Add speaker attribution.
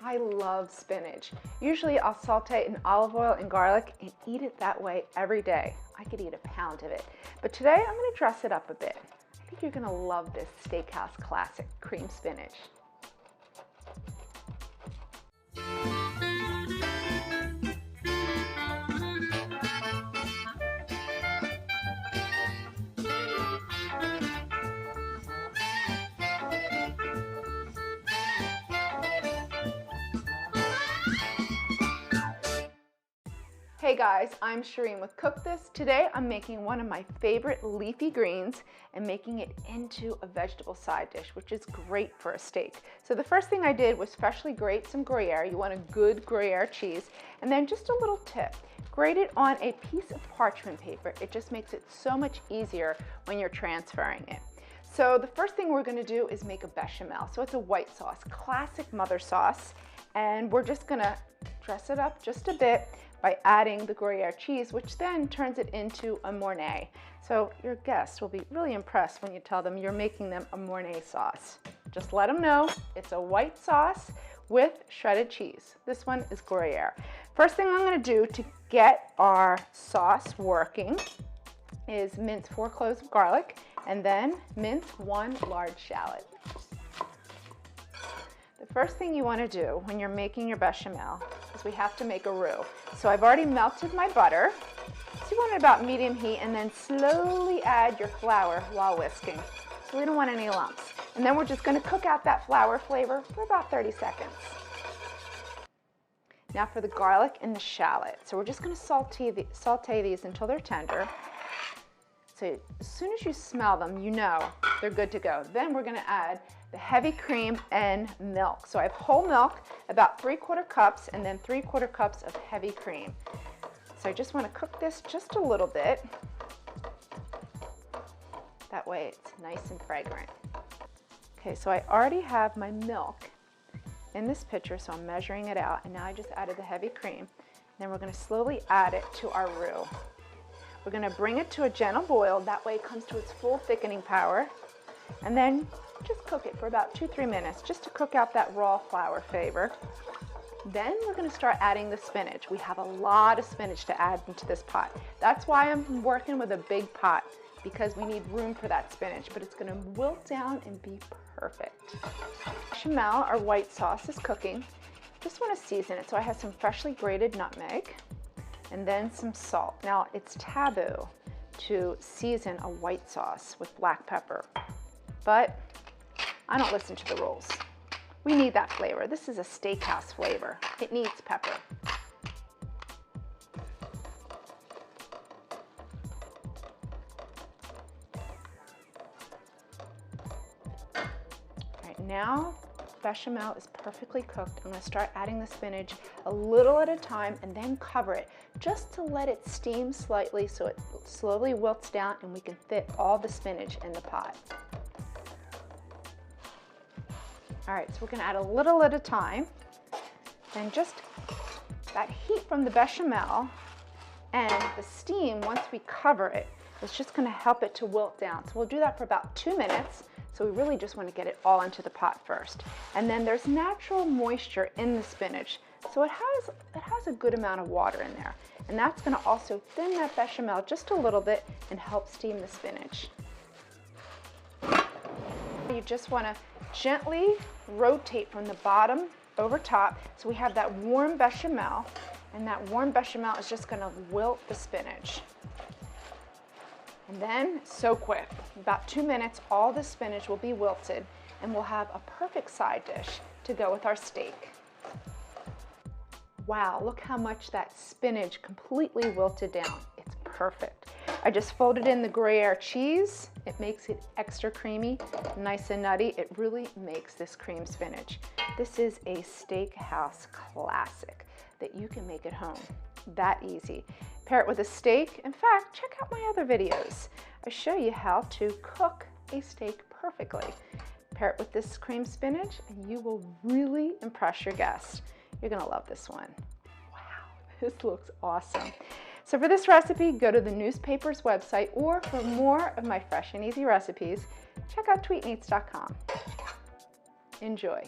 Speaker 1: I love spinach. Usually I'll saute it in olive oil and garlic and eat it that way every day. I could eat a pound of it. But today I'm going to dress it up a bit. I think you're going to love this Steakhouse Classic cream spinach. Hey guys, I'm Shereen with Cook This. Today I'm making one of my favorite leafy greens and making it into a vegetable side dish, which is great for a steak. So the first thing I did was freshly grate some gruyere. You want a good gruyere cheese. And then just a little tip, grate it on a piece of parchment paper. It just makes it so much easier when you're transferring it. So the first thing we're gonna do is make a bechamel. So it's a white sauce, classic mother sauce. And we're just gonna dress it up just a bit by adding the gruyere cheese, which then turns it into a Mornay. So your guests will be really impressed when you tell them you're making them a Mornay sauce. Just let them know it's a white sauce with shredded cheese. This one is gruyere. First thing I'm gonna do to get our sauce working is mince 4 cloves of garlic and then mince 1 large shallot. The first thing you want to do when you're making your bechamel is we have to make a roux. So I've already melted my butter. So you want it about medium heat and then slowly add your flour while whisking. So we don't want any lumps. And then we're just going to cook out that flour flavor for about 30 seconds. Now for the garlic and the shallot. So we're just going to saute these until they're tender. So as soon as you smell them, you know they're good to go. Then we're going to add the heavy cream and milk. So I have whole milk, about 3/4 cups, and then 3/4 cups of heavy cream. So I just want to cook this just a little bit. That way it's nice and fragrant. Okay, so I already have my milk in this pitcher, so I'm measuring it out. And now I just added the heavy cream. Then we're going to slowly add it to our roux. We're going to bring it to a gentle boil. That way it comes to its full thickening power. And then just cook it for about 2-3 minutes just to cook out that raw flour flavor. Then we're going to start adding the spinach. We have a lot of spinach to add into this pot. That's why I'm working with a big pot, because we need room for that spinach, but it's going to wilt down and be perfect. Bechamel, our white sauce, is cooking. Just want to season it. So I have some freshly grated nutmeg and then some salt. Now it's taboo to season a white sauce with black pepper, but I don't listen to the rules. We need that flavor. This is a steakhouse flavor. It needs pepper. All right, now bechamel is perfectly cooked. I'm going to start adding the spinach a little at a time and then cover it just to let it steam slightly so it slowly wilts down and we can fit all the spinach in the pot. All right, so we're going to add a little at a time. Then just that heat from the bechamel and the steam, once we cover it, is just going to help it to wilt down. So we'll do that for about 2 minutes. So we really just want to get it all into the pot first. And then there's natural moisture in the spinach. So it has a good amount of water in there. And that's going to also thin that bechamel just a little bit and help steam the spinach. You just want to gently rotate from the bottom over top so we have that warm bechamel, and that warm bechamel is just going to wilt the spinach. And then, so quick, about 2 minutes, all the spinach will be wilted and we'll have a perfect side dish to go with our steak. Wow, look how much that spinach completely wilted down. It's perfect. I just folded in the gruyere cheese. It makes it extra creamy, nice and nutty. It really makes this cream spinach. This is a steakhouse classic that you can make at home. That easy. Pair it with a steak. In fact, check out my other videos. I show you how to cook a steak perfectly. Pair it with this cream spinach and you will really impress your guests. You're gonna love this one. Wow, this looks awesome. So for this recipe, go to the newspaper's website, or for more of my fresh and easy recipes, check out tweetmeats.com. Enjoy.